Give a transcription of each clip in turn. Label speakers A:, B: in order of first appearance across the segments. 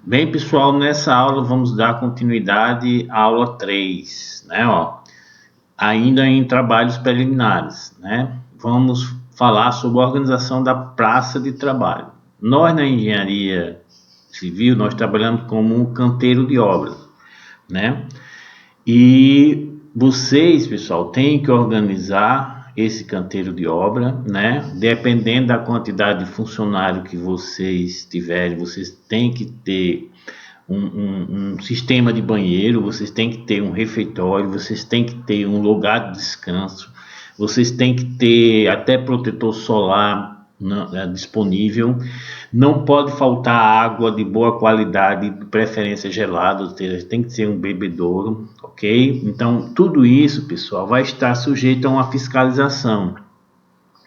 A: Bem, pessoal, nessa aula vamos dar continuidade à aula 3, né? Ainda em trabalhos preliminares, né? Vamos falar sobre a organização da praça de trabalho. Nós, na engenharia civil, nós trabalhamos como um canteiro de obras, né? E vocês, pessoal, têm que organizar esse canteiro de obra, né? Dependendo da quantidade de funcionário que vocês tiverem, vocês têm que ter um sistema de banheiro, vocês têm que ter um refeitório, vocês têm que ter um lugar de descanso, vocês têm que ter até protetor solar disponível. Não pode faltar água de boa qualidade, de preferência gelada, ou seja, tem que ser um bebedouro, ok? Então, tudo isso, pessoal, vai estar sujeito a uma fiscalização,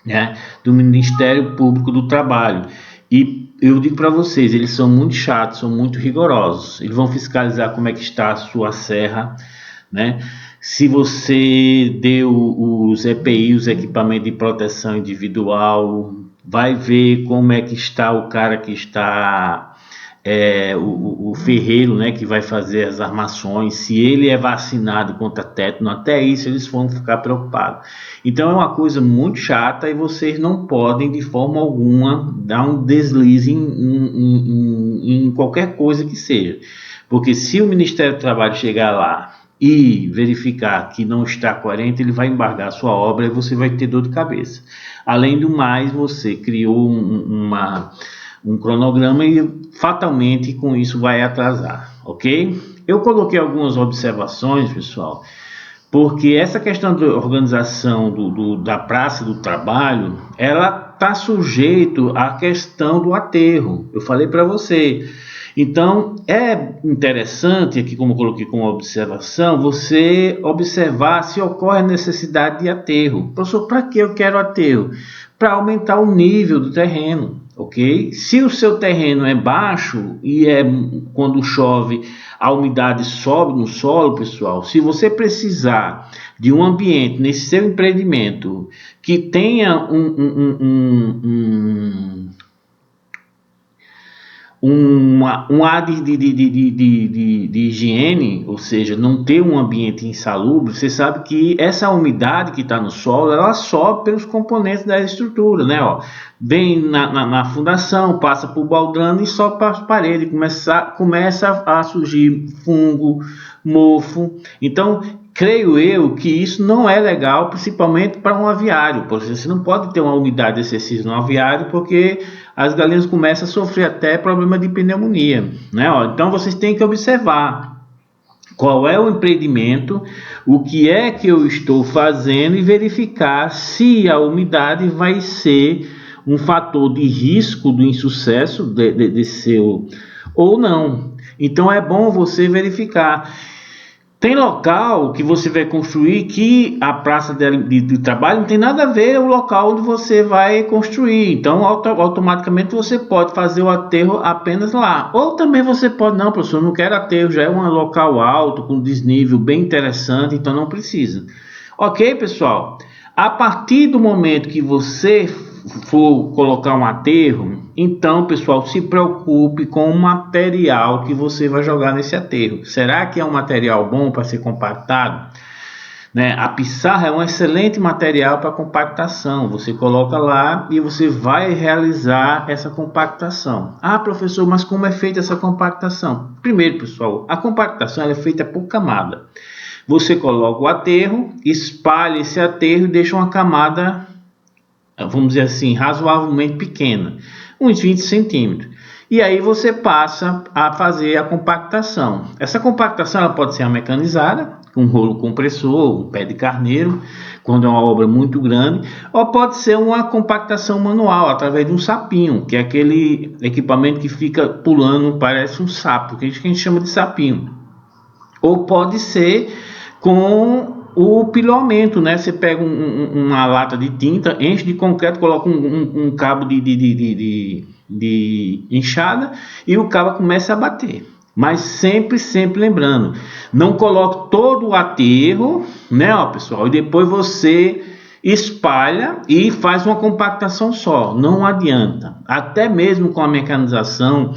A: né, do Ministério Público do Trabalho. E eu digo para vocês, eles são muito chatos, são muito rigorosos. Eles vão fiscalizar como é que está a sua serra, né? Se você deu os EPI, os equipamentos de proteção individual, vai ver como é que está o cara que está, o ferreiro, né, que vai fazer as armações, se ele é vacinado contra tétano, até isso eles vão ficar preocupados. Então é uma coisa muito chata e vocês não podem de forma alguma dar um deslize em qualquer coisa que seja, porque se o Ministério do Trabalho chegar lá e verificar que não está coerente, ele vai embargar a sua obra e você vai ter dor de cabeça. Além do mais, você criou um cronograma e fatalmente com isso vai atrasar, ok? Eu coloquei algumas observações, pessoal, porque essa questão da organização da praça do trabalho, ela está sujeito à questão do aterro. Eu falei para você. Então, é interessante, aqui como eu coloquei como observação, você observar se ocorre a necessidade de aterro. Professor, para que eu quero aterro? Para aumentar o nível do terreno, ok? Se o seu terreno é baixo e quando chove a umidade sobe no solo, pessoal, se você precisar de um ambiente nesse seu empreendimento que tenha um ar de higiene, ou seja, não ter um ambiente insalubre, você sabe que essa umidade que está no solo, ela sobe pelos componentes da estrutura, né? Vem na fundação, passa por baldrame e sobe para as paredes, começa a surgir fungo, mofo. Então, creio eu que isso não é legal, principalmente para um aviário, porque você não pode ter uma umidade excessiva no aviário, porque as galinhas começam a sofrer até problema de pneumonia, né? Então vocês têm que observar qual é o empreendimento, o que é que eu estou fazendo e verificar se a umidade vai ser um fator de risco do insucesso de seu ou não. Então é bom você verificar. Tem local que você vai construir que a praça de trabalho não tem nada a ver com o local onde você vai construir. Então, automaticamente você pode fazer o aterro apenas lá. Ou também você pode, não, professor, não quero aterro, já é um local alto, com desnível bem interessante, então não precisa. Ok, pessoal? A partir do momento que você for colocar um aterro, então, pessoal, se preocupe com o material que você vai jogar nesse aterro. Será que é um material bom para ser compactado? Né? A pissarra é um excelente material para compactação. Você coloca lá e você vai realizar essa compactação. Ah, professor, mas como é feita essa compactação? Primeiro, pessoal, a compactação é feita por camada. Você coloca o aterro, espalha esse aterro e deixa uma camada, vamos dizer assim, razoavelmente pequena, uns 20 centímetros. E aí você passa a fazer a compactação. Essa compactação ela pode ser mecanizada, com um rolo compressor, um pé de carneiro, quando é uma obra muito grande, ou pode ser uma compactação manual, através de um sapinho, que é aquele equipamento que fica pulando, parece um sapo, que a gente chama de sapinho. Ou pode ser com o piloamento, né? Você pega uma lata de tinta, enche de concreto, coloca um cabo de enxada e o cabo começa a bater. Mas sempre lembrando, não coloque todo o aterro, né, pessoal? E depois você espalha e faz uma compactação só. Não adianta. Até mesmo com a mecanização,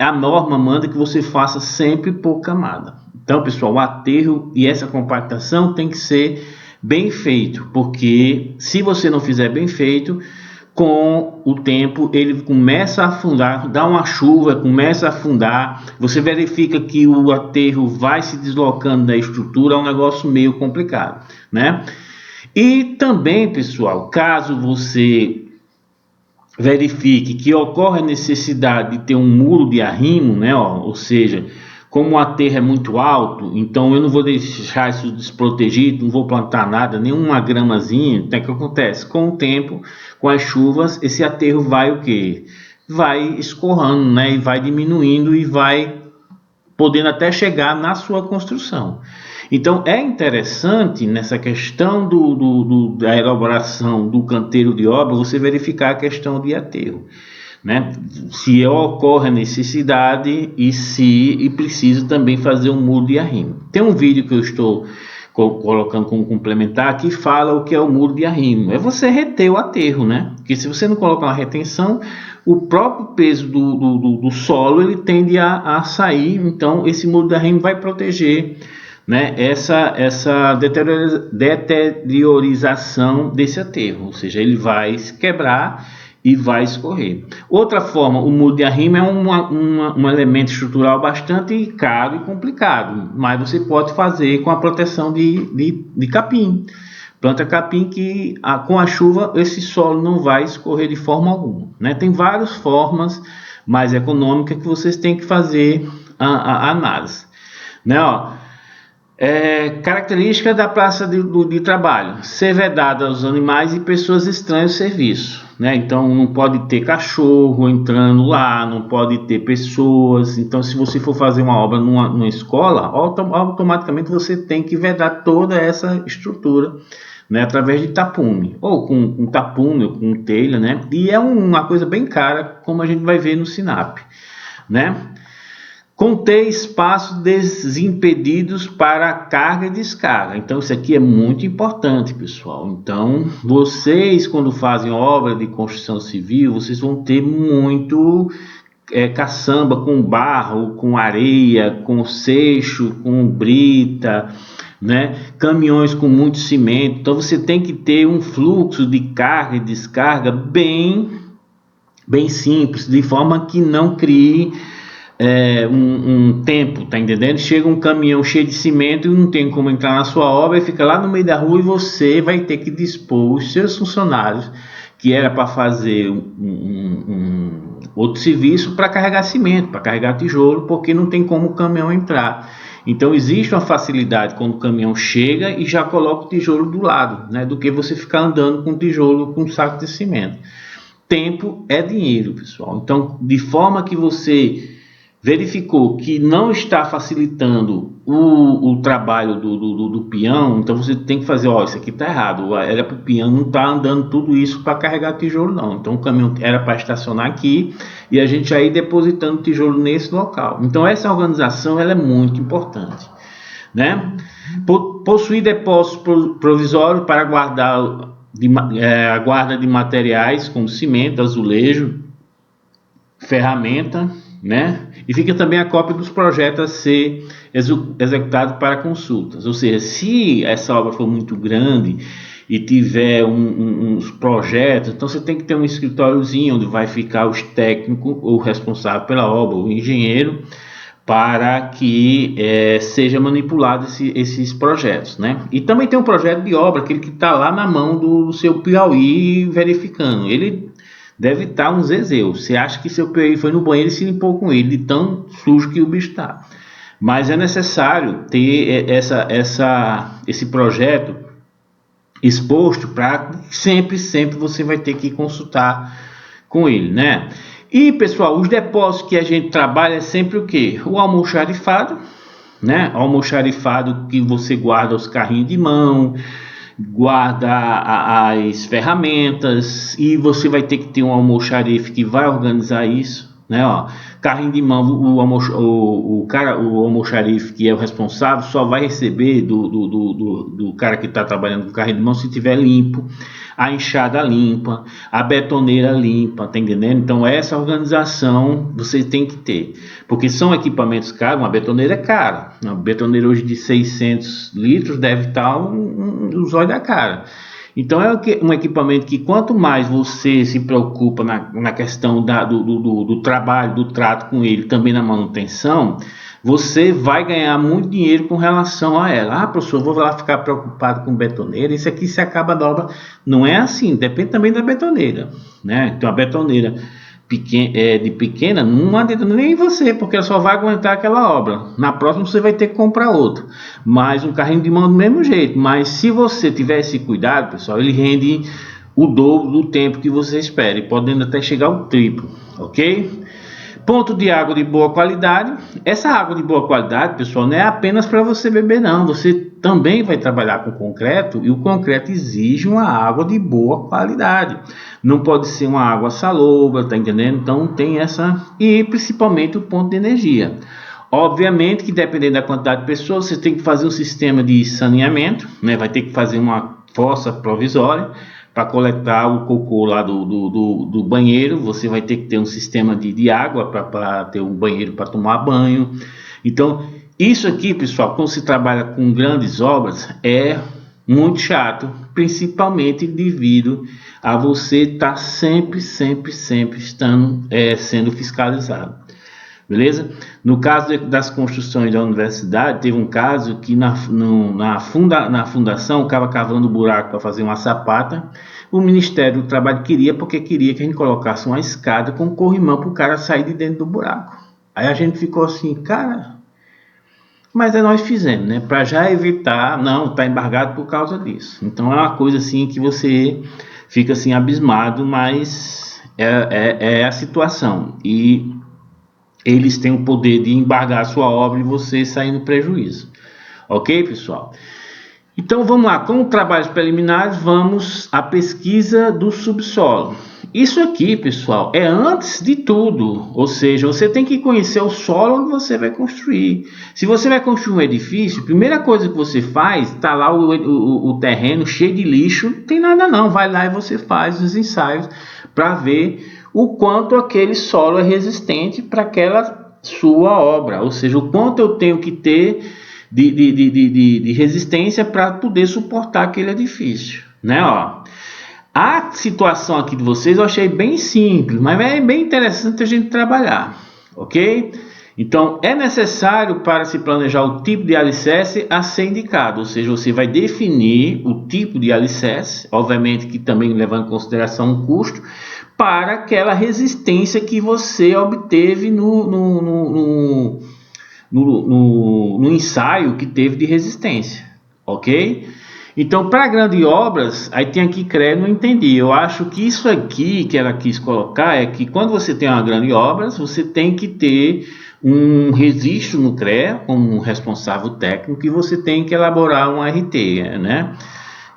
A: a norma manda que você faça sempre por camada. Então, pessoal, o aterro e essa compactação tem que ser bem feito, porque se você não fizer bem feito, com o tempo ele começa a afundar, dá uma chuva, começa a afundar, você verifica que o aterro vai se deslocando da estrutura, é um negócio meio complicado, né? E também, pessoal, caso você verifique que ocorre a necessidade de ter um muro de arrimo, né? Ou seja, como o aterro é muito alto, então eu não vou deixar isso desprotegido, não vou plantar nada, nenhuma gramazinha. Então o que acontece? Com o tempo, com as chuvas, esse aterro vai o quê? Vai escorrendo, né? E vai diminuindo e vai podendo até chegar na sua construção. Então é interessante nessa questão da elaboração do canteiro de obra você verificar a questão de aterro, né? Se ocorre a necessidade e precisa também fazer um muro de arrimo. Tem um vídeo que eu estou colocando como complementar que fala o que é o muro de arrimo. É você reter o aterro, né? Porque se você não colocar uma retenção, o próprio peso do solo ele tende a sair. Então esse muro de arrimo vai proteger, né, essa deteriorização desse aterro, ou seja, ele vai se quebrar e vai escorrer. Outra forma, o muro de arrimo é um elemento estrutural bastante caro e complicado, mas você pode fazer com a proteção de capim. Planta capim que com a chuva esse solo não vai escorrer de forma alguma, né? Tem várias formas mais econômicas que vocês têm que fazer a análise, né? Característica da praça de trabalho: ser vedada aos animais e pessoas estranhas ao serviço, né? Então não pode ter cachorro entrando lá, não pode ter pessoas. Então se você for fazer uma obra numa escola, automaticamente você tem que vedar toda essa estrutura, né, através de tapume, ou com tapume, ou com telha, né? E é uma coisa bem cara, como a gente vai ver no SINAP, né? Conter espaços desimpedidos para carga e descarga. Então isso aqui é muito importante, pessoal. Então vocês, quando fazem obra de construção civil, vocês vão ter muito caçamba com barro, com areia, com seixo, com brita, né? Caminhões com muito cimento. Então você tem que ter um fluxo de carga e descarga bem simples, de forma que não crie um tempo, tá entendendo? Chega um caminhão cheio de cimento e não tem como entrar na sua obra e fica lá no meio da rua, e você vai ter que dispor os seus funcionários, que era para fazer outro serviço, para carregar cimento, para carregar tijolo, porque não tem como o caminhão entrar. Então existe uma facilidade quando o caminhão chega e já coloca o tijolo do lado, né, do que você ficar andando com tijolo, com um saco de cimento. Tempo é dinheiro, pessoal. Então, de forma que você verificou que não está facilitando o trabalho do peão, então você tem que fazer, isso aqui está errado, era para o peão não estar andando tudo isso para carregar tijolo, não. Então o caminhão era para estacionar aqui e a gente já ir depositando tijolo nesse local. Então essa organização ela é muito importante, né? Possuir depósitos provisórios para guardar a guarda de materiais como cimento, azulejo, ferramenta, né? E fica também a cópia dos projetos a ser executados para consultas. Ou seja, se essa obra for muito grande e tiver uns projetos, então você tem que ter um escritóriozinho onde vai ficar os técnicos, ou responsável pela obra, o engenheiro, para que seja manipulado esses projetos, né? E também tem um projeto de obra, aquele que está lá na mão do seu Piauí verificando. Ele deve estar um zezéu. Você acha que seu Piauí foi no banheiro e se limpou com ele, de tão sujo que o bicho está. Mas é necessário ter esse projeto exposto, para sempre você vai ter que consultar com ele, né? E pessoal, os depósitos que a gente trabalha é sempre o que? O almoxarifado, né? O almoxarifado que você guarda os carrinhos de mão, guarda as ferramentas, e você vai ter que ter um almoxarife que vai organizar isso, né? Ó, carrinho de mão, o cara, o almoxarife que é o responsável só vai receber do cara que está trabalhando com carrinho de mão se tiver limpo, a enxada limpa, a betoneira limpa, tá entendendo? Então essa organização você tem que ter, porque são equipamentos caros. Uma betoneira é cara, uma betoneira hoje de 600 litros deve estar os olhos da cara. Então é um equipamento que quanto mais você se preocupa na questão do trabalho, do trato com ele, também na manutenção, você vai ganhar muito dinheiro com relação a ela. Ah, professor, vou lá ficar preocupado com betoneira, isso aqui se acaba da obra. Não é assim, depende também da betoneira, né? Então a betoneira de pequena não adianta nem você, porque ela só vai aguentar aquela obra. Na próxima você vai ter que comprar outra, mas um carrinho de mão do mesmo jeito. Mas se você tiver esse cuidado, pessoal, ele rende o dobro do tempo que você espera, e podendo até chegar ao triplo, ok? Ponto de água de boa qualidade. Essa água de boa qualidade, pessoal, não é apenas para você beber, não. Você também vai trabalhar com concreto, e o concreto exige uma água de boa qualidade. Não pode ser uma água salobra, tá entendendo? Então tem essa, e principalmente o ponto de energia. Obviamente que dependendo da quantidade de pessoas, você tem que fazer um sistema de saneamento, né? Vai ter que fazer uma fossa provisória para coletar o cocô lá do banheiro. Você vai ter que ter um sistema de água para ter um banheiro para tomar banho. Então, isso aqui, pessoal, quando se trabalha com grandes obras, é muito chato, principalmente devido a você estar sempre estando, sendo fiscalizado. Beleza? No caso das construções da universidade, teve um caso que na fundação estava cavando buraco para fazer uma sapata. O Ministério do Trabalho queria, porque queria que a gente colocasse uma escada com corrimão para o cara sair de dentro do buraco. Aí a gente ficou assim, cara, mas nós fizemos, né? Para já evitar, não, está embargado por causa disso. Então é uma coisa assim que você fica assim abismado, mas é a situação. E eles têm o poder de embargar a sua obra e você sair no prejuízo. Ok, pessoal? Então vamos lá, com trabalhos preliminares, vamos à pesquisa do subsolo. Isso aqui, pessoal, é antes de tudo, ou seja, você tem que conhecer o solo onde você vai construir. Se você vai construir um edifício, a primeira coisa que você faz, está lá o terreno cheio de lixo, não tem nada não, vai lá e você faz os ensaios para ver o quanto aquele solo é resistente para aquela sua obra, ou seja, o quanto eu tenho que ter de resistência para poder suportar aquele edifício, né? Ó, a situação aqui de vocês eu achei bem simples, mas é bem interessante a gente trabalhar, ok? Então é necessário, para se planejar o tipo de alicerce a ser indicado, ou seja, você vai definir o tipo de alicerce, obviamente que também levando em consideração o custo, para aquela resistência que você obteve no ensaio que teve de resistência, ok? Então, para grandes obras, aí tem aqui CREA, não entendi. Eu acho que isso aqui que ela quis colocar é que quando você tem uma grande obra, você tem que ter um registro no CREA como um responsável técnico, e você tem que elaborar um RT, né?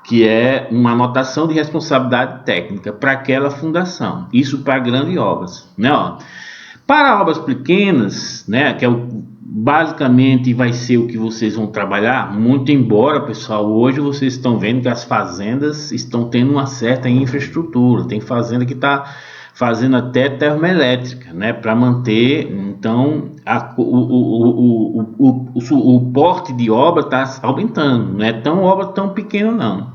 A: Que é uma anotação de responsabilidade técnica para aquela fundação. Isso para grandes obras, né? Ó, para obras pequenas, né, que é basicamente vai ser o que vocês vão trabalhar, muito embora, pessoal, hoje vocês estão vendo que as fazendas estão tendo uma certa infraestrutura. Tem fazenda que está fazendo até termoelétrica, né, para manter. Então o porte de obra está aumentando, não é tão obra tão pequena não,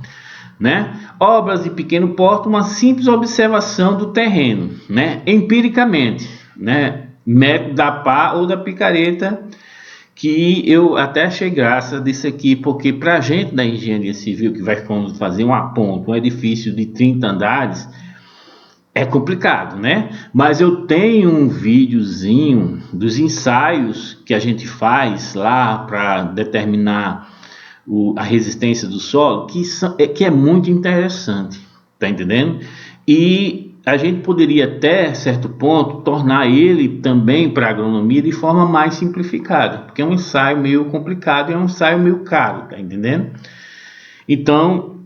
A: né? Obras de pequeno porte, uma simples observação do terreno, né, empiricamente, né, método da pá ou da picareta, que eu até achei graça disso aqui, porque para a gente da engenharia civil que vai fazer uma ponte, um edifício de 30 andares, é complicado, né? Mas eu tenho um videozinho dos ensaios que a gente faz lá para determinar a resistência do solo, que é muito interessante, tá entendendo? E a gente poderia até certo ponto tornar ele também para agronomia de forma mais simplificada, porque é um ensaio meio complicado e é um ensaio meio caro, tá entendendo? Então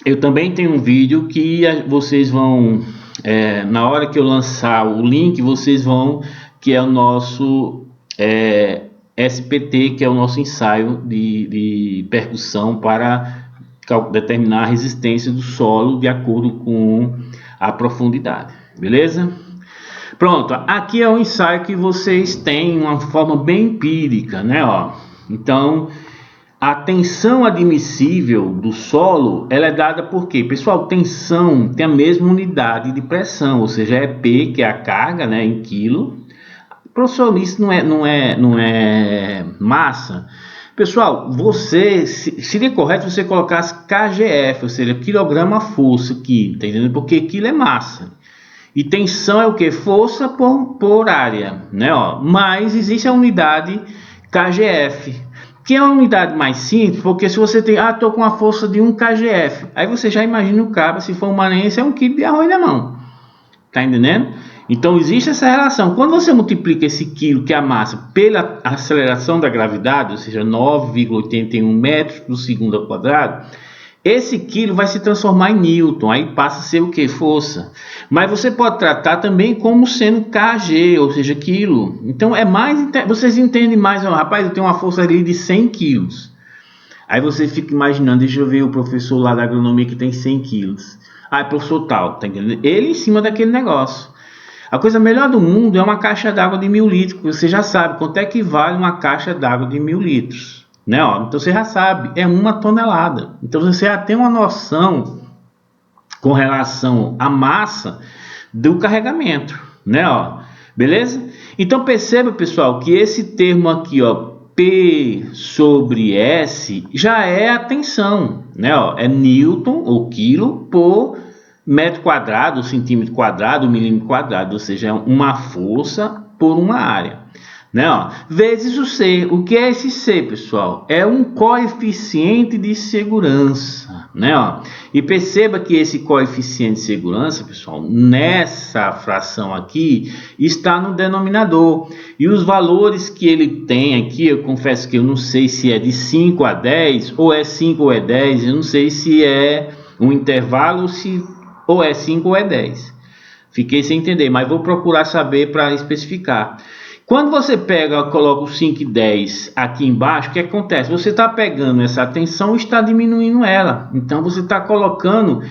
A: eu também tenho um vídeo que vocês vão na hora que eu lançar o link, vocês vão, que é o nosso SPT, que é o nosso ensaio de percussão para determinar a resistência do solo de acordo com a profundidade, beleza? Pronto, aqui é um ensaio que vocês têm uma forma bem empírica, né? Ó. Então, a tensão admissível do solo, ela é dada por quê? Pessoal, tensão tem a mesma unidade de pressão, ou seja, é P, que é a carga, né, em quilo. Professor, isso não é massa. Pessoal, seria correto você colocar KGF, ou seja, quilograma força aqui, tá entendendo? Porque quilo é massa. E tensão é o que? Força por área, né? Ó, mas existe a unidade KGF, que é uma unidade mais simples, porque se você tem, estou com a força de 1 kgf, aí você já imagina o cabo, se for um maranhense, é 1 kg de arroz na mão, tá entendendo? Então existe essa relação. Quando você multiplica esse quilo, que é a massa, pela aceleração da gravidade, ou seja, 9,81 metros por segundo ao quadrado, esse quilo vai se transformar em Newton, aí passa a ser o que? Força. Mas você pode tratar também como sendo kg, ou seja, quilo. Então é mais, vocês entendem mais, rapaz, eu tenho uma força ali de 100 quilos. Aí você fica imaginando, deixa eu ver o professor lá da agronomia que tem 100 quilos. É professor tal, tá entendendo? Ele em cima daquele negócio. A coisa melhor do mundo é uma caixa d'água de 1000 litros, você já sabe quanto é que vale uma caixa d'água de 1000 litros. Né, ó? Então você já sabe, é 1 tonelada. Então você já tem uma noção com relação à massa do carregamento, né, ó? Beleza? Então perceba, pessoal, que esse termo aqui, ó, P sobre S, já é a tensão, né, ó? É Newton ou quilo por metro quadrado, centímetro quadrado, milímetro quadrado, ou seja, é uma força por uma área. Né, ó, vezes o C. O que é esse C, pessoal? É um coeficiente de segurança, né, ó? E perceba que esse coeficiente de segurança, pessoal, nessa fração aqui, está no denominador. E os valores que ele tem aqui, eu confesso que eu não sei se é de 5 a 10, ou é 5 ou é 10, eu não sei se é um intervalo, ou é 5 ou é 10. Fiquei sem entender, mas vou procurar saber para especificar. Quando você coloca o 5 e 10 aqui embaixo, o que acontece? Você está pegando essa tensão e está diminuindo ela. Então você está colocando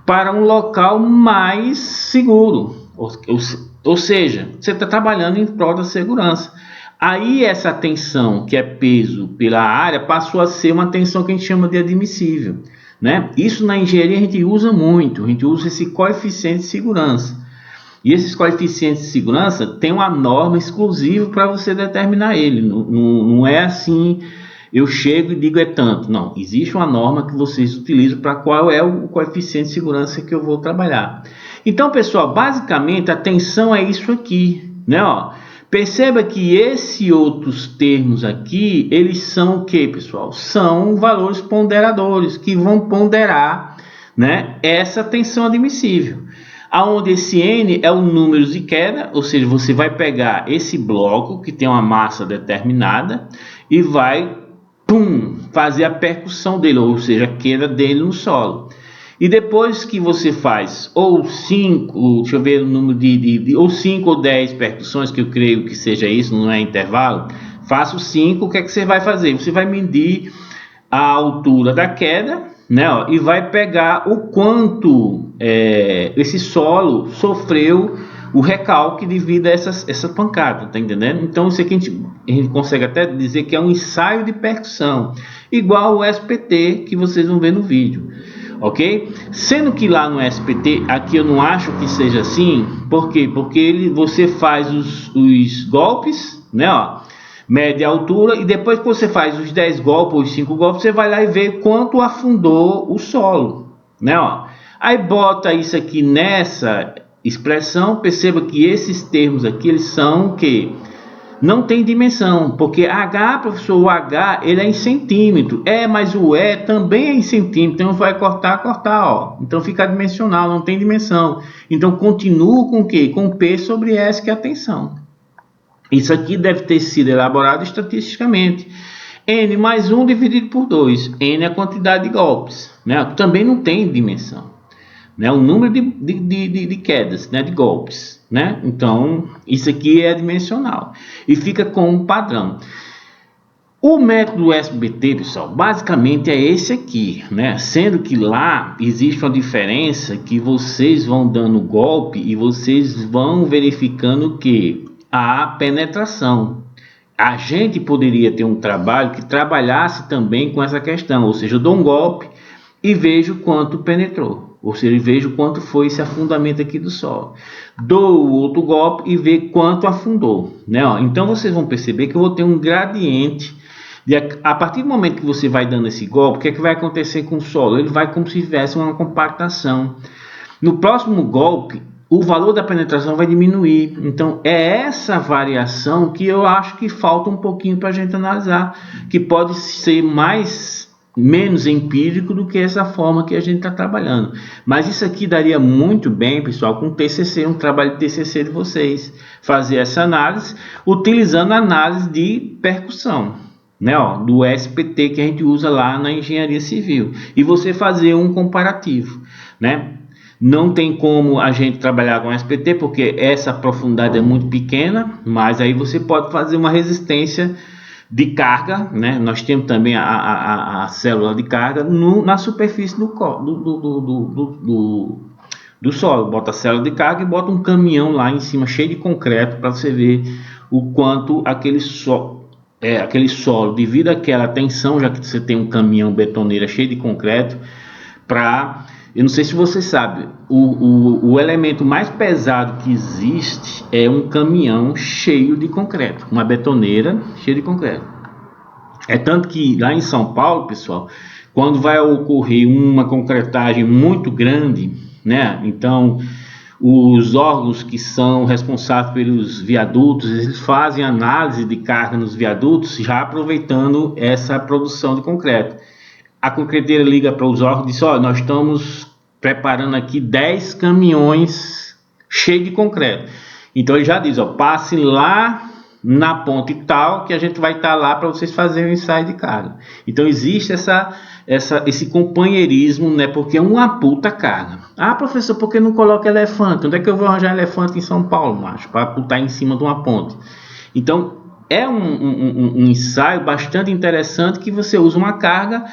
A: para um local mais seguro. Ou seja, você está trabalhando em prol da segurança. Aí essa tensão, que é peso pela área, passou a ser uma tensão que a gente chama de admissível. Né? Isso na engenharia a gente usa muito. A gente usa esse coeficiente de segurança. E esses coeficientes de segurança tem uma norma exclusiva para você determinar ele. Não é assim, eu chego e digo é tanto. Não, existe uma norma que vocês utilizam para qual é o coeficiente de segurança que eu vou trabalhar. Então, pessoal, basicamente a tensão é isso aqui, né? Ó, perceba que esses outros termos aqui, eles são o que, pessoal? São valores ponderadores que vão ponderar, né, essa tensão admissível. Aonde esse N é o número de queda, ou seja, você vai pegar esse bloco que tem uma massa determinada e vai fazer a percussão dele, ou seja, a queda dele no solo. E depois que você faz ou 5, deixa eu ver o número ou 5 ou 10 percussões, que eu creio que seja isso, não é intervalo, faça os 5, o que é que você vai fazer? Você vai medir a altura da queda, né, ó, e vai pegar o quanto esse solo sofreu o recalque devido a essa pancada, tá entendendo? Então isso aqui a gente consegue até dizer que é um ensaio de percussão, igual o SPT que vocês vão ver no vídeo, ok? Sendo que lá no SPT, aqui eu não acho que seja assim, por quê? Porque você faz os golpes, né, ó, mede a altura, e depois que você faz os 10 golpes ou os 5 golpes, você vai lá e vê quanto afundou o solo, né, ó. Aí bota isso aqui nessa expressão, perceba que esses termos aqui, eles são o que? Não tem dimensão, porque H, professor, o H, ele é em centímetro, mas o E também é em centímetro, então vai cortar, ó. Então fica dimensional, não tem dimensão. Então continua com o quê? Com P sobre S, que é a tensão. Isso aqui deve ter sido elaborado estatisticamente. N mais 1 dividido por 2. N é a quantidade de golpes, né? Também não tem dimensão. né? O número de quedas, né? De golpes, né? Então, isso aqui é dimensional e fica com um padrão. O método SBT, pessoal, basicamente é esse aqui, né? Sendo que lá existe uma diferença que vocês vão dando golpe e vocês vão verificando que a penetração. A gente poderia ter um trabalho que trabalhasse também com essa questão, ou seja, eu dou um golpe e vejo quanto penetrou, ou seja, vejo quanto foi esse afundamento aqui do solo. Dou outro golpe e vejo quanto afundou, né? Então vocês vão perceber que eu vou ter um gradiente. A partir do momento que você vai dando esse golpe, o que é que vai acontecer com o solo? Ele vai como se tivesse uma compactação. No próximo golpe, o valor da penetração vai diminuir. Então é essa variação que eu acho que falta um pouquinho para a gente analisar, que pode ser menos empírico do que essa forma que a gente está trabalhando. Mas isso aqui daria muito bem, pessoal, com TCC, um trabalho de TCC de vocês, fazer essa análise utilizando a análise de percussão, né, do SPT que a gente usa lá na engenharia civil, e você fazer um comparativo, né? Não tem como a gente trabalhar com SPT porque essa profundidade é muito pequena, mas aí você pode fazer uma resistência de carga, né? Nós temos também a célula de carga na superfície do solo. Bota a célula de carga e bota um caminhão lá em cima cheio de concreto para você ver o quanto aquele solo, devido àquela tensão, já que você tem um caminhão betoneira cheio de concreto, eu não sei se você sabe, o elemento mais pesado que existe é um caminhão cheio de concreto, uma betoneira cheia de concreto. É tanto que lá em São Paulo, pessoal, quando vai ocorrer uma concretagem muito grande, né? Então os órgãos que são responsáveis pelos viadutos, eles fazem análise de carga nos viadutos, já aproveitando essa produção de concreto. A concreteira liga para os órgãos e diz: olha, nós estamos preparando aqui 10 caminhões cheios de concreto. Então ele já diz: ó, passe lá na ponte tal, que a gente vai estar lá para vocês fazerem o ensaio de carga. Então existe esse companheirismo, né? Porque é uma puta carga. Ah, professor, por que não coloca elefante? Onde é que eu vou arranjar elefante em São Paulo, macho, para botar em cima de uma ponte? Então é um ensaio bastante interessante, que você usa uma carga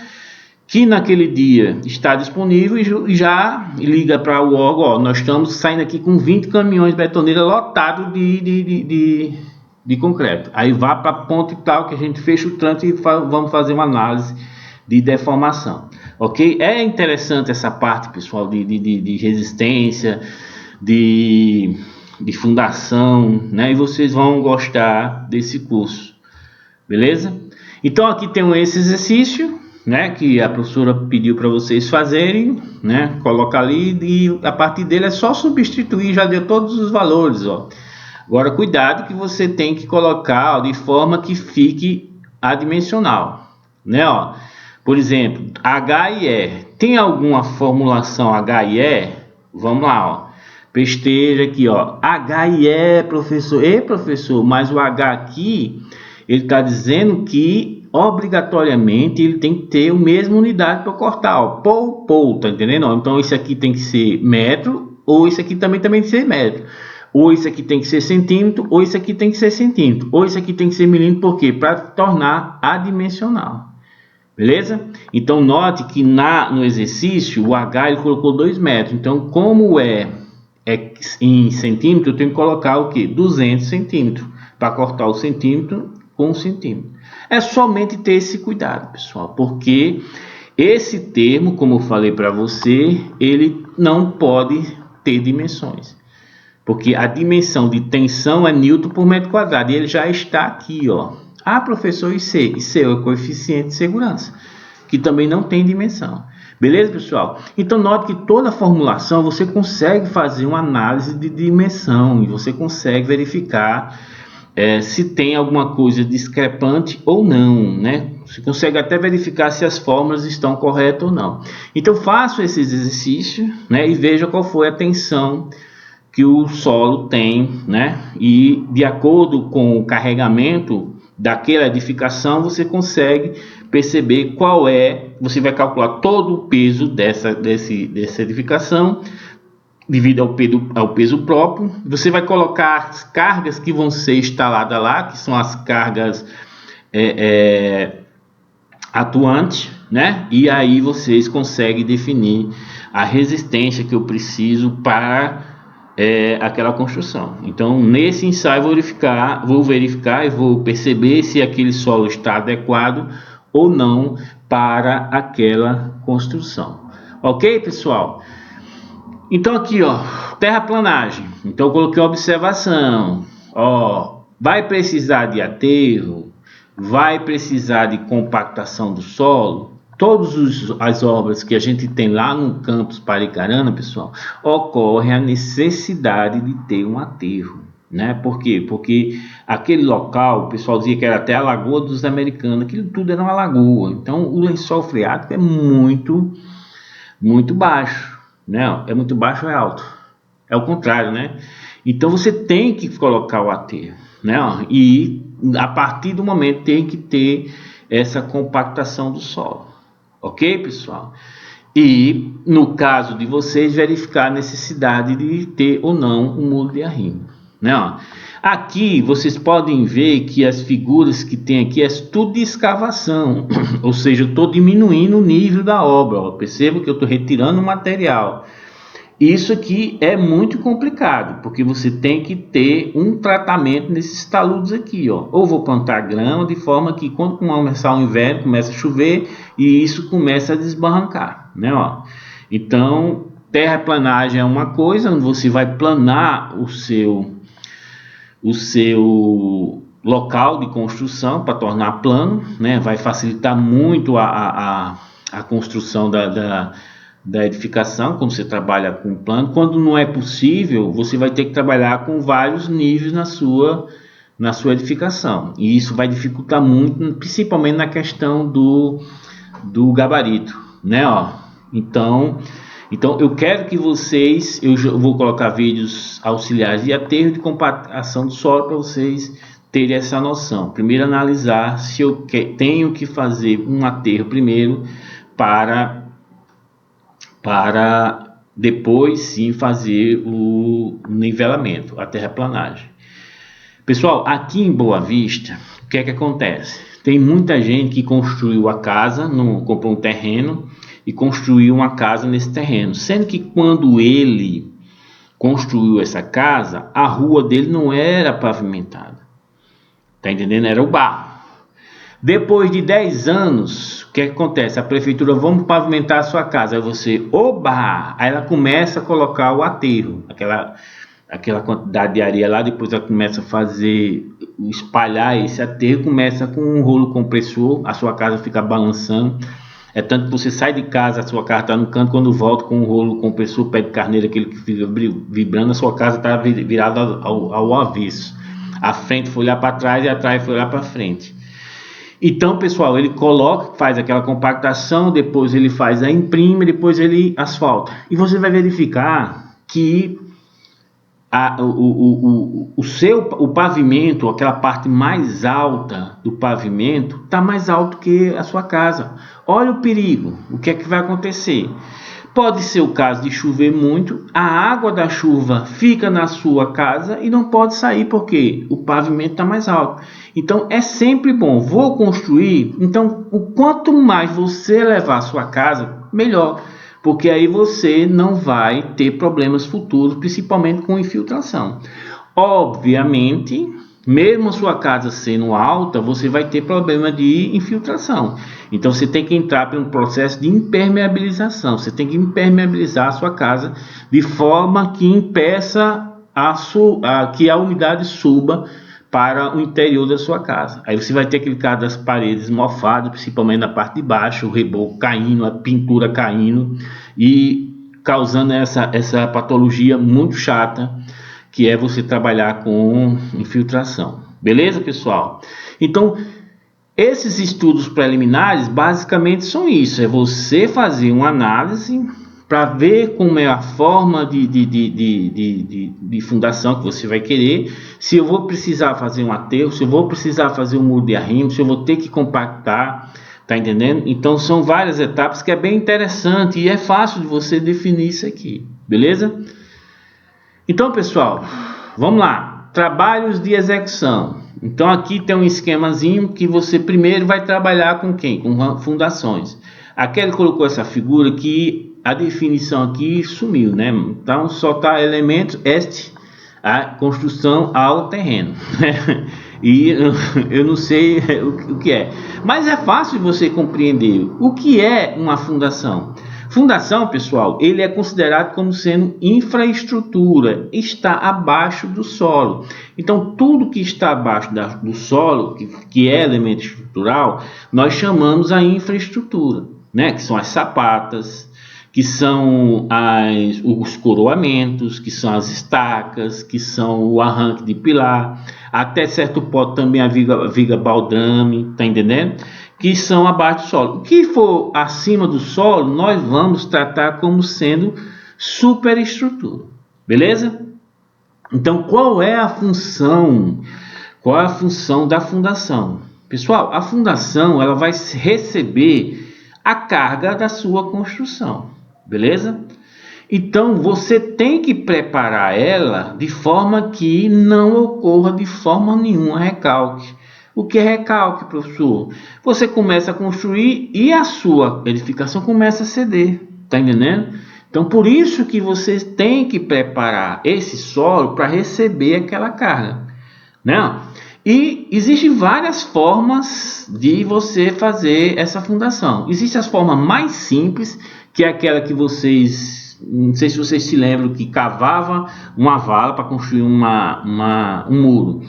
A: que naquele dia está disponível e já liga para o órgão: ó, nós estamos saindo aqui com 20 caminhões de betoneira lotados de concreto. Aí vá para a ponte tal, que a gente fecha o trânsito e vamos fazer uma análise de deformação. Ok? É interessante essa parte, pessoal, de resistência, de fundação, né? E vocês vão gostar desse curso. Beleza? Então aqui tem esse exercício, né, que a professora pediu para vocês fazerem, né? Coloca ali e a partir dele é só substituir, já deu todos os valores, ó. Agora cuidado que você tem que colocar, ó, de forma que fique adimensional, né, ó. Por exemplo, H e E. Tem alguma formulação H e E? Vamos lá, ó. Pesteja aqui, ó. H e E, professor. Ei, professor, mas o H aqui, ele está dizendo que obrigatoriamente ele tem que ter a mesma unidade para cortar, ó. Pou, tá entendendo? Então esse aqui tem que ser metro, ou esse aqui também tem que ser metro. Ou esse aqui tem que ser centímetro, ou esse aqui tem que ser centímetro, ou esse aqui tem que ser milímetro, por quê? Para tornar adimensional. Beleza? Então note que no exercício o H ele colocou 2 metros. Então como é em centímetro, eu tenho que colocar o que? 200 centímetros para cortar o centímetro com o centímetro. É somente ter esse cuidado, pessoal, porque esse termo, como eu falei para você, ele não pode ter dimensões, porque a dimensão de tensão é Newton por metro quadrado e ele já está aqui, ó. Ah, professor, e C? E C é o coeficiente de segurança, que também não tem dimensão. Beleza, pessoal? Então, note que toda a formulação você consegue fazer uma análise de dimensão e você consegue verificar se tem alguma coisa discrepante ou não, né? Você consegue até verificar se as fórmulas estão corretas ou não. Então, faça esse exercício, né? E veja qual foi a tensão que o solo tem, né? E de acordo com o carregamento daquela edificação, você consegue perceber qual é, você vai calcular todo o peso dessa edificação, devido ao peso próprio. Você vai colocar as cargas que vão ser instaladas lá, que são as cargas atuantes, né? E aí vocês conseguem definir a resistência que eu preciso para aquela construção. Então, nesse ensaio vou verificar e vou perceber se aquele solo está adequado ou não para aquela construção. Ok, pessoal? Então aqui, ó, terraplanagem. Então eu coloquei observação. Ó, vai precisar de aterro, vai precisar de compactação do solo. Todas as obras que a gente tem lá no campus Paricarana, pessoal, ocorre a necessidade de ter um aterro, né? Por quê? Porque aquele local, o pessoal dizia que era até a Lagoa dos Americanos, aquilo tudo era uma lagoa. Então o lençol freático é muito baixo, né? É muito baixo ou é alto? É o contrário, né? Então você tem que colocar o aterro, né? E a partir do momento tem que ter essa compactação do solo. Ok, pessoal? E no caso de vocês, verificar a necessidade de ter ou não um muro de arrimo, né? Aqui vocês podem ver que as figuras que tem aqui é tudo de escavação, ou seja, eu estou diminuindo o nível da obra. Perceba que eu estou retirando o material. Isso aqui é muito complicado, porque você tem que ter um tratamento nesses taludes aqui, ó. Ou vou plantar grama de forma que quando começar o inverno, começa a chover e isso começa a desbarrancar, né, ó. Então, terraplanagem é uma coisa, onde você vai planar o seu local de construção para tornar plano, né? Vai facilitar muito a construção da edificação, quando você trabalha com plano. Quando não é possível, você vai ter que trabalhar com vários níveis na sua edificação, e isso vai dificultar muito, principalmente na questão do gabarito, né, ó. Então eu quero que vocês, eu vou colocar vídeos auxiliares de aterro, de compactação do solo, para vocês terem essa noção. Primeiro analisar se eu tenho que fazer um aterro primeiro para depois sim fazer o nivelamento, a terraplanagem. Pessoal, aqui em Boa Vista, o que é que acontece? Tem muita gente que construiu a casa, comprou um terreno e construiu uma casa nesse terreno, sendo que quando ele construiu essa casa, a rua dele não era pavimentada, tá entendendo? Era o barro. Depois de 10 anos, o que acontece? A prefeitura, vamos pavimentar a sua casa. Aí você, oba! Aí ela começa a colocar o aterro, aquela quantidade de areia lá. Depois ela começa a espalhar esse aterro, começa com um rolo compressor, a sua casa fica balançando. É tanto que você sai de casa, a sua casa está no canto, quando volta com um rolo compressor, pé de carneiro, aquele que fica vibrando, a sua casa está virada ao avesso. A frente foi olhar para trás e atrás foi olhar para frente. Então, pessoal, ele faz aquela compactação, depois ele faz a imprime, depois ele asfalta. E você vai verificar que o pavimento, aquela parte mais alta do pavimento, está mais alto que a sua casa. Olha o perigo, o que é que vai acontecer? Pode ser o caso de chover muito, a água da chuva fica na sua casa e não pode sair porque o pavimento está mais alto. Então é sempre bom, vou construir, então o quanto mais você levar a sua casa, melhor, porque aí você não vai ter problemas futuros, principalmente com infiltração. Obviamente, mesmo a sua casa sendo alta, você vai ter problema de infiltração. Então você tem que entrar para um processo de impermeabilização. Você tem que impermeabilizar a sua casa de forma que impeça que a umidade suba para o interior da sua casa. Aí você vai ter aquele caso das paredes mofadas, principalmente na parte de baixo, o reboco caindo, a pintura caindo e causando essa patologia muito chata, que é você trabalhar com infiltração. Beleza, pessoal? Então, esses estudos preliminares basicamente são isso, é você fazer uma análise para ver como é a forma de fundação que você vai querer, se eu vou precisar fazer um aterro, se eu vou precisar fazer um muro de arrimo, se eu vou ter que compactar, tá entendendo? Então são várias etapas que é bem interessante e é fácil de você definir isso aqui, beleza? Então, pessoal, vamos lá, trabalhos de execução. Então aqui tem um esquemazinho que você primeiro vai trabalhar com quem? Com fundações. Aqui ele colocou essa figura que a definição aqui sumiu, né? Então só tá elementos a construção ao terreno. E eu não sei o que é, mas é fácil de você compreender o que é uma fundação. Fundação, pessoal, ele é considerado como sendo infraestrutura, está abaixo do solo. Então, tudo que está abaixo do solo, que é elemento estrutural, nós chamamos a infraestrutura, né? Que são as sapatas, que são os coroamentos, que são as estacas, que são o arranque de pilar, até certo ponto também a viga baldrame, tá entendendo? Que são abaixo do solo. O que for acima do solo, nós vamos tratar como sendo superestrutura, beleza? Então, qual é a função? Qual é a função da fundação? Pessoal, a fundação ela vai receber a carga da sua construção, beleza? Então, você tem que preparar ela de forma que não ocorra de forma nenhuma recalque. O que é recalque, professor? Você começa a construir e a sua edificação começa a ceder, tá entendendo? Então, por isso que você tem que preparar esse solo para receber aquela carga, né? E existem várias formas de você fazer essa fundação. Existem as formas mais simples, que é aquela que vocês, não sei se vocês se lembram, que cavava uma vala para construir um muro.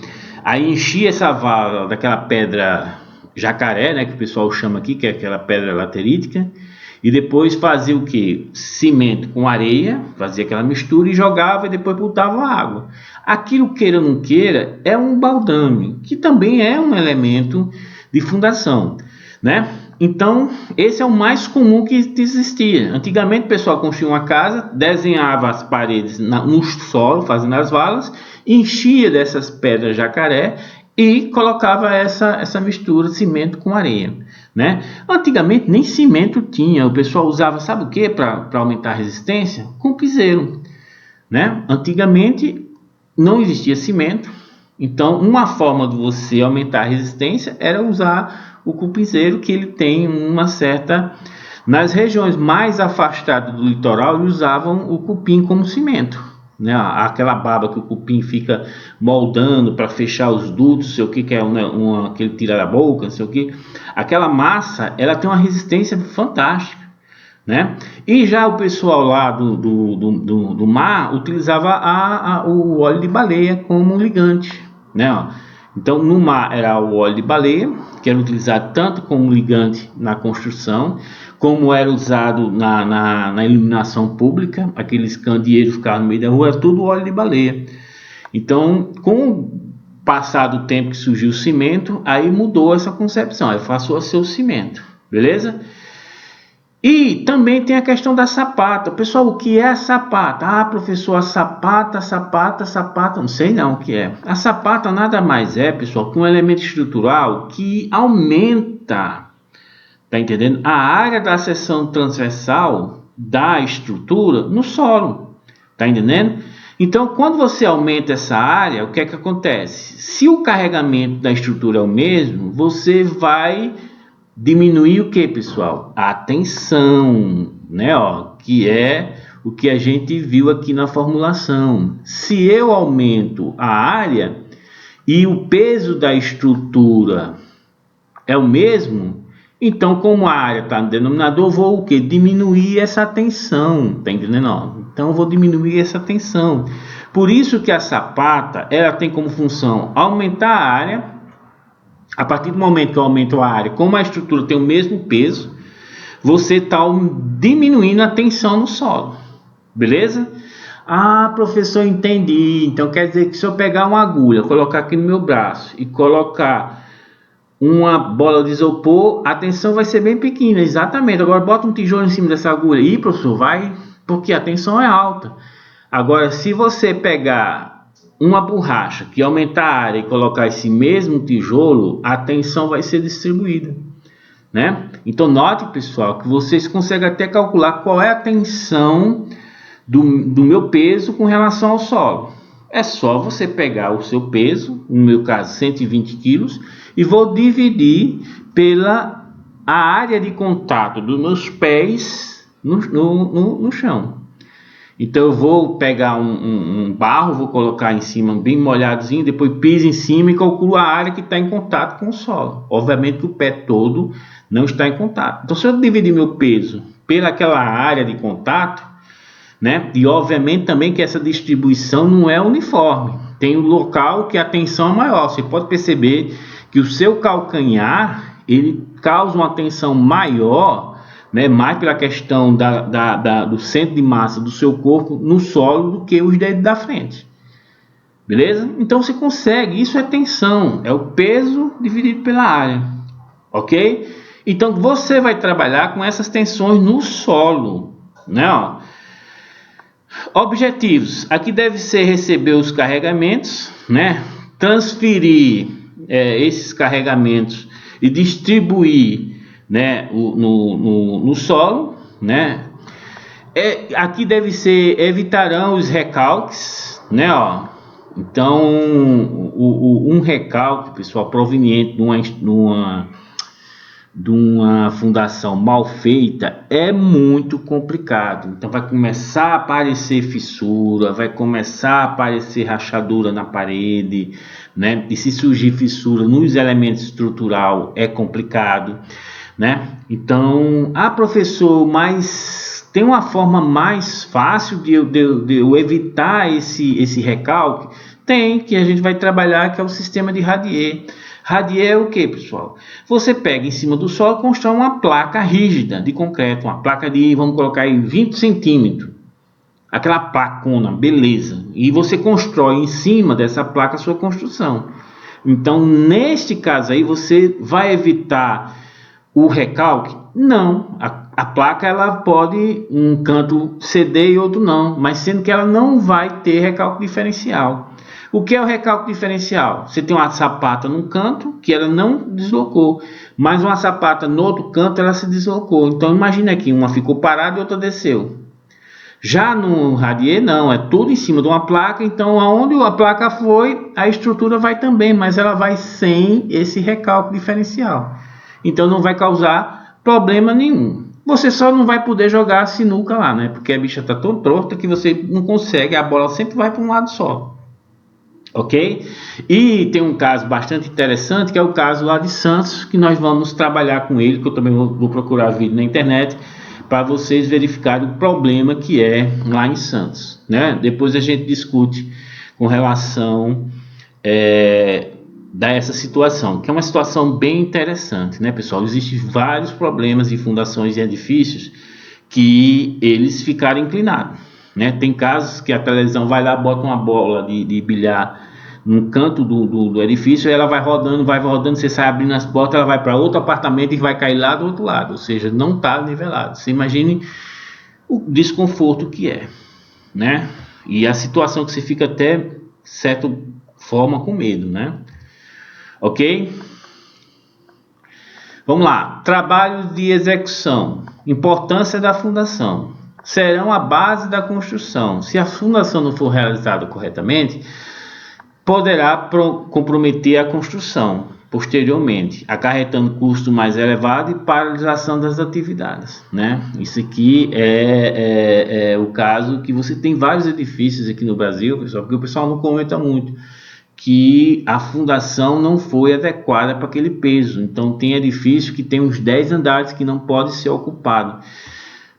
A: Aí enchia essa vala daquela pedra jacaré, né, que o pessoal chama aqui, que é aquela pedra laterítica, e depois fazia o que? Cimento com areia, fazia aquela mistura e jogava e depois botava água. Aquilo, queira ou não queira, é um baldame, que também é um elemento de fundação, né? Então, esse é o mais comum que existia. Antigamente, o pessoal construía uma casa, desenhava as paredes no solo, fazendo as valas, enchia dessas pedras jacaré e colocava essa mistura de cimento com areia, né? Antigamente nem cimento tinha, o pessoal usava, sabe o que para aumentar a resistência? Cupizeiro, né? Antigamente não existia cimento, então uma forma de você aumentar a resistência era usar o cupizeiro, que ele tem uma certa... Nas regiões mais afastadas do litoral, eles usavam o cupim como cimento, né? Aquela baba que o cupim fica moldando para fechar os dutos, não sei o que é aquele tira da boca, não sei o que. Aquela massa, ela tem uma resistência fantástica, né? E já o pessoal lá do mar utilizava o óleo de baleia como ligante, né? Então, no mar era o óleo de baleia, que era utilizado tanto como ligante na construção, como era usado na iluminação pública. Aqueles candeeiros ficavam no meio da rua, era tudo óleo de baleia. Então, com o passar do tempo que surgiu o cimento, aí mudou essa concepção, aí passou a ser o cimento, beleza? E também tem a questão da sapata. Pessoal, o que é a sapata? Ah, professor, a sapata, não sei não o que é. A sapata nada mais é, pessoal, que um elemento estrutural que aumenta, tá entendendo? A área da seção transversal da estrutura no solo, tá entendendo? Então, quando você aumenta essa área, o que é que acontece? Se o carregamento da estrutura é o mesmo, você vai diminuir o que, pessoal? A tensão, né? Que é o que a gente viu aqui na formulação. Se eu aumento a área e o peso da estrutura é o mesmo, então, como a área está no denominador, eu vou o quê? Diminuir essa tensão, tá entendendo? Então, eu vou diminuir essa tensão. Por isso que a sapata, ela tem como função aumentar a área. A partir do momento que eu aumento a área, como a estrutura tem o mesmo peso, você está diminuindo a tensão no solo, beleza? Ah, professor, entendi. Então quer dizer que se eu pegar uma agulha, colocar aqui no meu braço e colocar uma bola de isopor, a tensão vai ser bem pequena, exatamente. Agora bota um tijolo em cima dessa agulha. Ih, professor, vai porque a tensão é alta. Agora, se você pegar uma borracha que aumentar a área e colocar esse mesmo tijolo, a tensão vai ser distribuída, né? Então note, pessoal, que vocês conseguem até calcular qual é a tensão do meu peso com relação ao solo. É só você pegar o seu peso, no meu caso 120 quilos, e vou dividir pela a área de contato dos meus pés no chão. Então eu vou pegar um barro, vou colocar em cima bem molhadozinho, depois piso em cima e calculo a área que está em contato com o solo. Obviamente que o pé todo não está em contato. Então se eu dividir meu peso pelaquela área de contato, né? E obviamente também que essa distribuição não é uniforme. Tem um local que a tensão é maior. Você pode perceber que o seu calcanhar ele causa uma tensão maior, né? Mais pela questão do centro de massa do seu corpo no solo do que os dedos da frente. Beleza? Então você consegue. Isso é tensão. É o peso dividido pela área. Ok? Então você vai trabalhar com essas tensões no solo, né? Ó. Objetivos, aqui deve ser receber os carregamentos, né? Transferir esses carregamentos e distribuir, né? No solo, né? Aqui deve ser evitarão os recalques, né? Ó. Então, um recalque, pessoal, proveniente de uma fundação mal feita é muito complicado. Então vai começar a aparecer fissura, vai começar a aparecer rachadura na parede, né? E se surgir fissura nos elementos estrutural é complicado, né? Então, professor, mas tem uma forma mais fácil de eu evitar esse recalque? Tem, que a gente vai trabalhar, que é o sistema de Radier. Radier é o que, pessoal? Você pega em cima do solo e constrói uma placa rígida de concreto, uma placa de, vamos colocar aí, 20 centímetros. Aquela placona, beleza. E você constrói em cima dessa placa a sua construção. Então, neste caso aí, você vai evitar o recalque? Não. A placa ela pode um canto ceder e outro não, mas sendo que ela não vai ter recalque diferencial. O que é o recalque diferencial? Você tem uma sapata num canto que ela não deslocou, mas uma sapata no outro canto ela se deslocou. Então imagine aqui, uma ficou parada e outra desceu. Já no Radier não, é tudo em cima de uma placa, então aonde a placa foi, a estrutura vai também, mas ela vai sem esse recalque diferencial. Então não vai causar problema nenhum. Você só não vai poder jogar a sinuca lá, né? Porque a bicha está tão torta que você não consegue, a bola sempre vai para um lado só. Ok? E tem um caso bastante interessante, que é o caso lá de Santos, que nós vamos trabalhar com ele, que eu também vou procurar vídeo na internet, para vocês verificarem o problema que é lá em Santos, né? Depois a gente discute com relação dessa situação, que é uma situação bem interessante, né, pessoal? Existem vários problemas de fundações e edifícios que eles ficaram inclinados, né? Tem casos que a televisão vai lá, bota uma bola de bilhar no canto do edifício, e ela vai rodando, você sai abrindo as portas, ela vai para outro apartamento e vai cair lá do outro lado, ou seja, não está nivelado. Você imagine o desconforto que é, né? E a situação que você fica até certa forma com medo, né? Ok? Vamos lá. Trabalhos de execução. Importância da fundação. Serão a base da construção. Se a fundação não for realizada corretamente, poderá comprometer a construção posteriormente, acarretando custo mais elevado e paralisação das atividades, né? Isso aqui é o caso que você tem vários edifícios aqui no Brasil, pessoal, porque o pessoal não comenta muito que a fundação não foi adequada para aquele peso. Então tem edifício que tem uns 10 andares que não pode ser ocupado.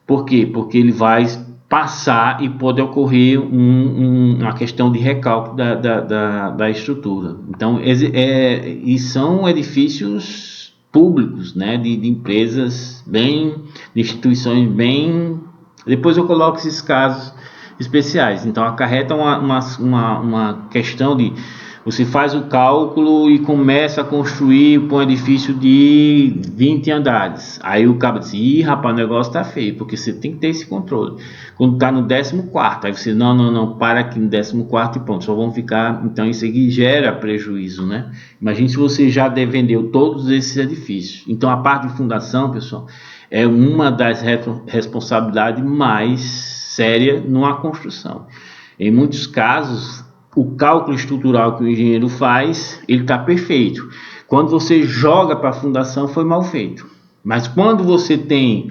A: Por quê? Porque ele vai passar e pode ocorrer uma questão de recálculo da estrutura. Então, e são edifícios públicos, né, de empresas de instituições bem... Depois eu coloco esses casos especiais. Então, acarreta uma questão de Você faz o cálculo e começa a construir um edifício de 20 andares. Aí o cara diz, ih, rapaz, o negócio tá feio, porque você tem que ter esse controle. Quando tá no 14º, aí você, não, para aqui no 14º e pronto, só vão ficar... Então isso aqui gera prejuízo, né? Imagine se você já vendeu todos esses edifícios. Então a parte de fundação, pessoal, é uma das responsabilidades mais sérias numa construção. Em muitos casos, o cálculo estrutural que o engenheiro faz, ele está perfeito. Quando você joga para a fundação, foi mal feito. Mas quando você tem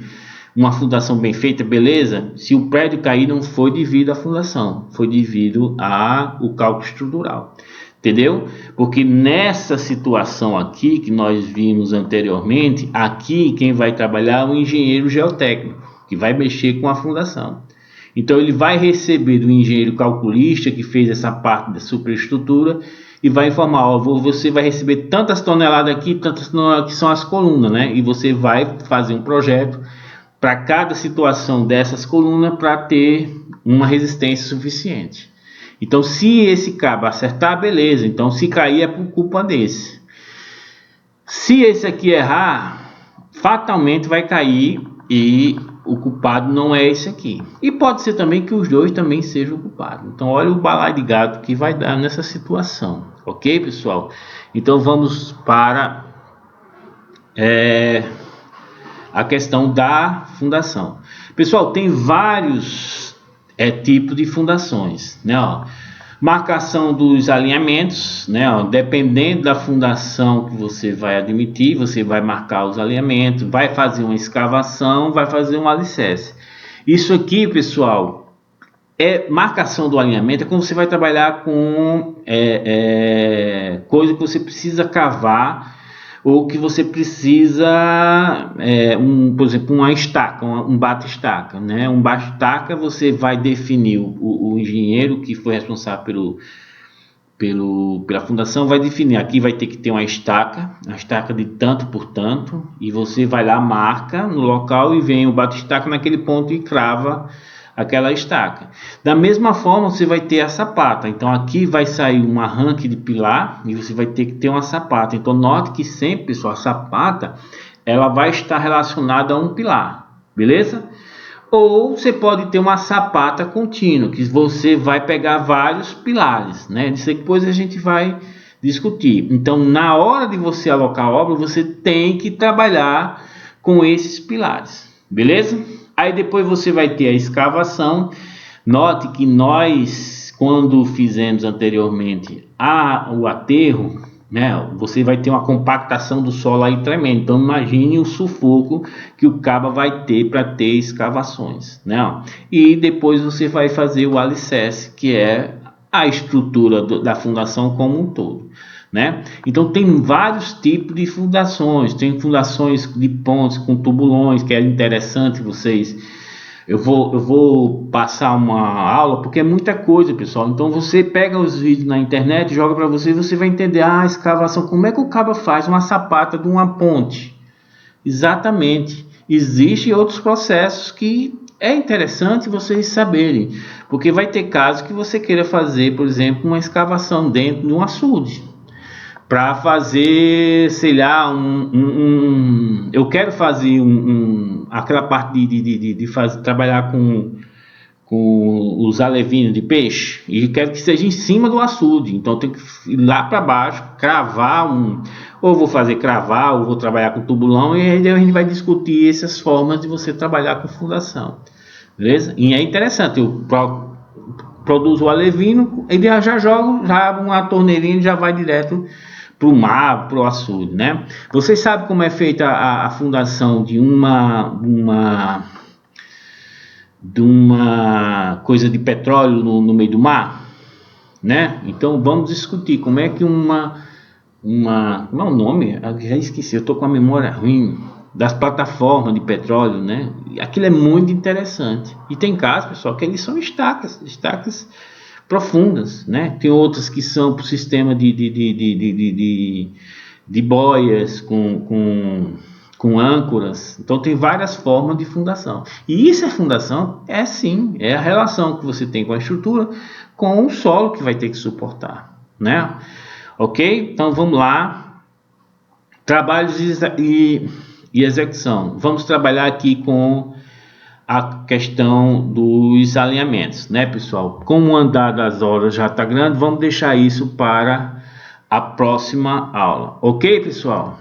A: uma fundação bem feita, beleza, se o prédio cair, não foi devido à fundação, foi devido ao cálculo estrutural. Entendeu? Porque nessa situação aqui, que nós vimos anteriormente, aqui quem vai trabalhar é o engenheiro geotécnico, que vai mexer com a fundação. Então ele vai receber do engenheiro calculista que fez essa parte da superestrutura e vai informar, ó, você vai receber tantas toneladas aqui, tantas toneladas que são as colunas, né? E você vai fazer um projeto para cada situação dessas colunas para ter uma resistência suficiente. Então se esse cabo acertar, beleza. Então se cair é por culpa desse. Se esse aqui errar, fatalmente vai cair e o culpado não é esse aqui. E pode ser também que os dois também sejam culpados. Então olha o balaio de gato que vai dar nessa situação. Ok, pessoal? Então vamos para a questão da fundação. Pessoal, tem vários tipos de fundações, né? Ó, marcação dos alinhamentos, né? Ó, dependendo da fundação que você vai admitir, você vai marcar os alinhamentos, vai fazer uma escavação, vai fazer um alicerce. Isso aqui, pessoal, marcação do alinhamento, é quando você vai trabalhar com coisa que você precisa cavar ou que você precisa, por exemplo, uma estaca, um bate-estaca, né? Um bate-estaca você vai definir, o engenheiro que foi responsável pela fundação vai definir, aqui vai ter que ter uma estaca de tanto por tanto, e você vai lá, marca no local e vem o bate-estaca naquele ponto e crava aquela estaca. Da mesma forma você vai ter a sapata, então aqui vai sair um arranque de pilar e você vai ter que ter uma sapata. Então note que sempre, pessoal, a sapata ela vai estar relacionada a um pilar, beleza? Ou você pode ter uma sapata contínua, que você vai pegar vários pilares, né? Isso depois a gente vai discutir. Então na hora de você alocar a obra, você tem que trabalhar com esses pilares, beleza? Aí depois você vai ter a escavação. Note que nós, quando fizemos anteriormente o aterro, né, você vai ter uma compactação do solo aí tremenda. Então imagine o sufoco que o cabo vai ter para ter escavações, né? E depois você vai fazer o alicerce, que é a estrutura da fundação como um todo, né? Então tem vários tipos de fundações, tem fundações de pontes com tubulões, que é interessante vocês. Eu vou passar uma aula porque é muita coisa, pessoal. Então você pega os vídeos na internet, joga para você e você vai entender a escavação, como é que o cabo faz uma sapata de uma ponte. Exatamente. Existem outros processos que é interessante vocês saberem, porque vai ter casos que você queira fazer, por exemplo, uma escavação dentro de um açude, para fazer, sei lá, eu quero fazer aquela parte de trabalhar com os alevinos de peixe, e quero que seja em cima do açude. Então tem que ir lá para baixo, cravar ou vou fazer cravar, ou vou trabalhar com tubulão, e aí a gente vai discutir essas formas de você trabalhar com fundação, beleza? E é interessante, eu produzo o alevino, ele já joga, já abre uma torneirinha e já vai direto para o mar, para o açude, né? Vocês sabem como é feita a fundação de uma coisa de petróleo no meio do mar, né? Então vamos discutir como é que como é o nome? Eu já esqueci, eu estou com a memória ruim, das plataformas de petróleo, né? Aquilo é muito interessante. E tem casos, pessoal, que eles são estacas profundas, né? Tem outras que são para o sistema de boias com âncoras. Então tem várias formas de fundação. E isso é fundação? É sim, a relação que você tem com a estrutura com o solo que vai ter que suportar, né? Ok? Então vamos lá. Trabalhos e execução. Vamos trabalhar aqui com a questão dos alinhamentos, né, pessoal? Como o andar das horas já está grande, vamos deixar isso para a próxima aula. Ok, pessoal?